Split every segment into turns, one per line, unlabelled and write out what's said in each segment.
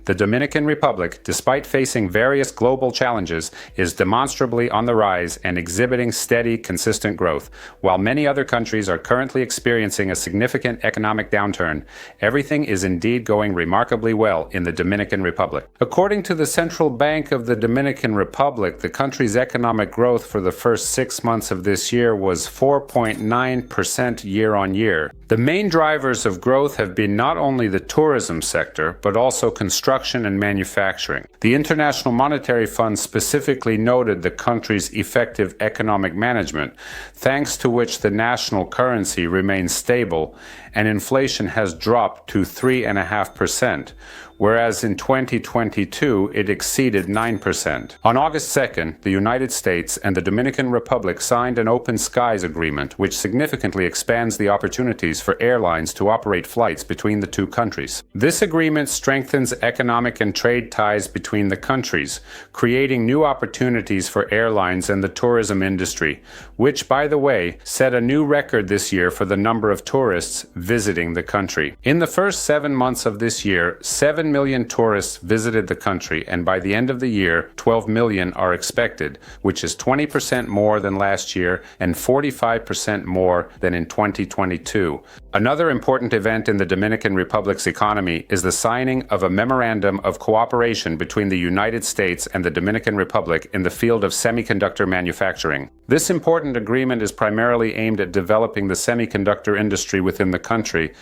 The Dominican Republic, despite facing various global challenges, is demonstrably on the rise and exhibiting steady, consistent growth. While many other countries are currently experiencing a significant economic downturn, everything is indeed going remarkably well in the Dominican Republic. According to the Central Bank of the Dominican Republic, the country's economic growth for the first 6 months of this year was 4.9% year-on-year. The main drivers of growth have been not only the tourism sector, but also construction and manufacturing. The International Monetary Fund specifically noted the country's effective economic management, thanks to which the national currency remains stable and inflation has dropped to 3.5%, whereas in 2022 it exceeded 9%. On August 2nd, the United States and the Dominican Republic signed an Open Skies Agreement, which significantly expands the opportunities for airlines to operate flights between the two countries. This agreement strengthens economic and trade ties between the countries, creating new opportunities for airlines and the tourism industry, which, by the way, set a new record this year for the number of tourists visiting the country. In the first 7 months of this year, 7 million tourists visited the country, and by the end of the year, 12 million are expected, which is 20% more than last year and 45% more than in 2022. Another important event in the Dominican Republic's economy is the signing of a memorandum of cooperation between the United States and the Dominican Republic in the field of semiconductor manufacturing. This important agreement is primarily aimed at developing the semiconductor industry within the country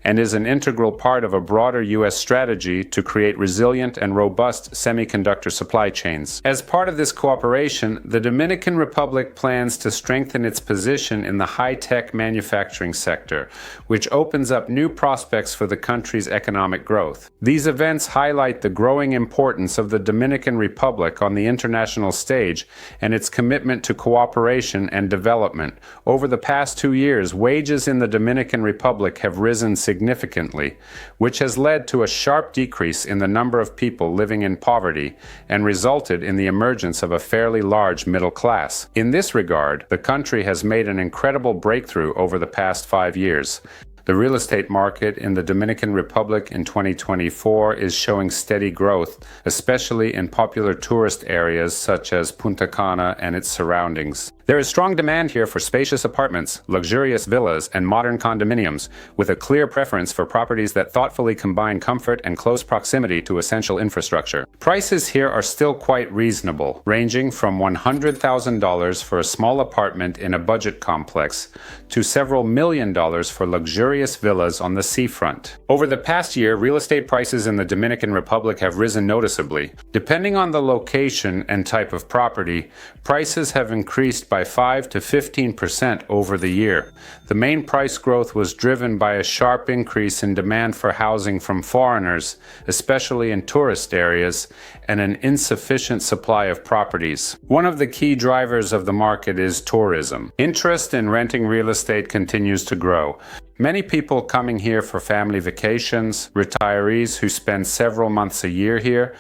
and is an integral part of a broader U.S. strategy to create resilient and robust semiconductor supply chains. As part of this cooperation, the Dominican Republic plans to strengthen its position in the high-tech manufacturing sector, which opens up new prospects for the country's economic growth. These events highlight the growing importance of the Dominican Republic on the international stage and its commitment to cooperation and development. Over the past 2 years, wages in the Dominican Republic have risen significantly, which has led to a sharp decrease in the number of people living in poverty and resulted in the emergence of a fairly large middle class. In this regard, the country has made an incredible breakthrough over the past 5 years. The real estate market in the Dominican Republic in 2024 is showing steady growth, especially in popular tourist areas such as Punta Cana and its surroundings. There is strong demand here for spacious apartments, luxurious villas, and modern condominiums, with a clear preference for properties that thoughtfully combine comfort and close proximity to essential infrastructure. Prices here are still quite reasonable, ranging from $100,000 for a small apartment in a budget complex to several $1,000,000 for luxurious villas on the seafront. Over the past year, real estate prices in the Dominican Republic have risen noticeably. Depending on the location and type of property, prices have increased by 5 to 15% over the year. The main price growth was driven by a sharp increase in demand for housing from foreigners, especially in tourist areas, and an insufficient supply of properties. One of the key drivers of the market is tourism. Interest in renting real estate continues to grow. Many people coming here for family vacations, retirees who spend several months a year here,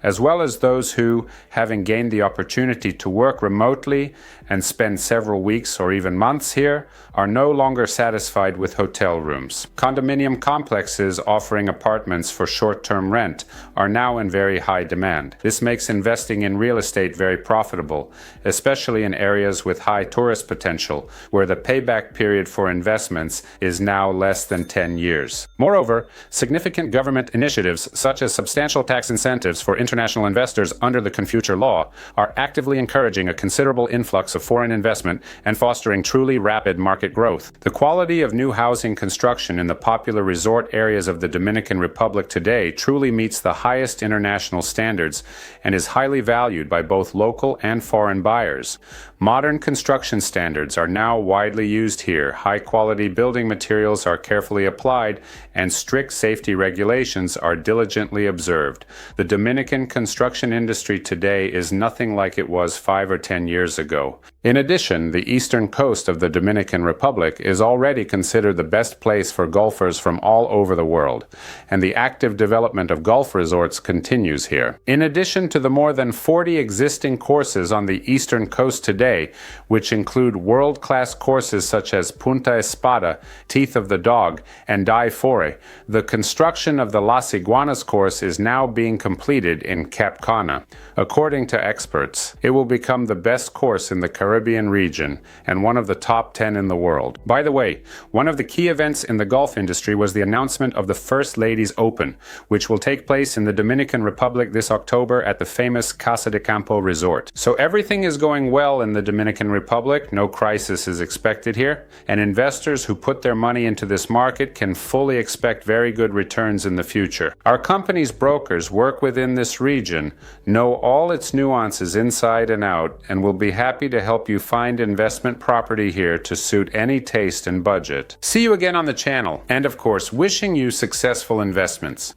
as well as those who, having gained the opportunity to work remotely and spend several weeks or even months here, are no longer satisfied with hotel rooms. Condominium complexes offering apartments for short-term rent are now in very high demand. This makes investing in real estate very profitable, especially in areas with high tourist potential, where the payback period for investments is now less than 10 years. Moreover, significant government initiatives such as substantial tax incentives for international investors under the Confuture Law are actively encouraging a considerable influx of foreign investment and fostering truly rapid market growth. The quality of new housing construction in the popular resort areas of the Dominican Republic today truly meets the highest international standards and is highly valued by both local and foreign buyers. Modern construction standards are now widely used here. High-quality building materials are carefully applied, and strict safety regulations are diligently observed. The Dominican Dominican construction industry today is nothing like it was 5 or 10 years ago. In addition, the eastern coast of the Dominican Republic is already considered the best place for golfers from all over the world, and the active development of golf resorts continues here. In addition to the more than 40 existing courses on the eastern coast today, which include world-class courses such as Punta Espada, Teeth of the Dog, and Dai Fore, the construction of the Las Iguanas course is now being completed in Cap Cana. According to experts, it will become the best course in the Caribbean region and one of the top 10 in the world. By the way, one of the key events in the golf industry was the announcement of the First Ladies Open, which will take place in the Dominican Republic this October at the famous Casa de Campo resort. So everything is going well in the Dominican Republic, no crisis is expected here, and investors who put their money into this market can fully expect very good returns in the future. Our company's brokers work within this region, know all its nuances inside and out, and will be happy to help you find investment property here to suit any taste and budget. See you again on the channel, and of course, wishing you successful investments.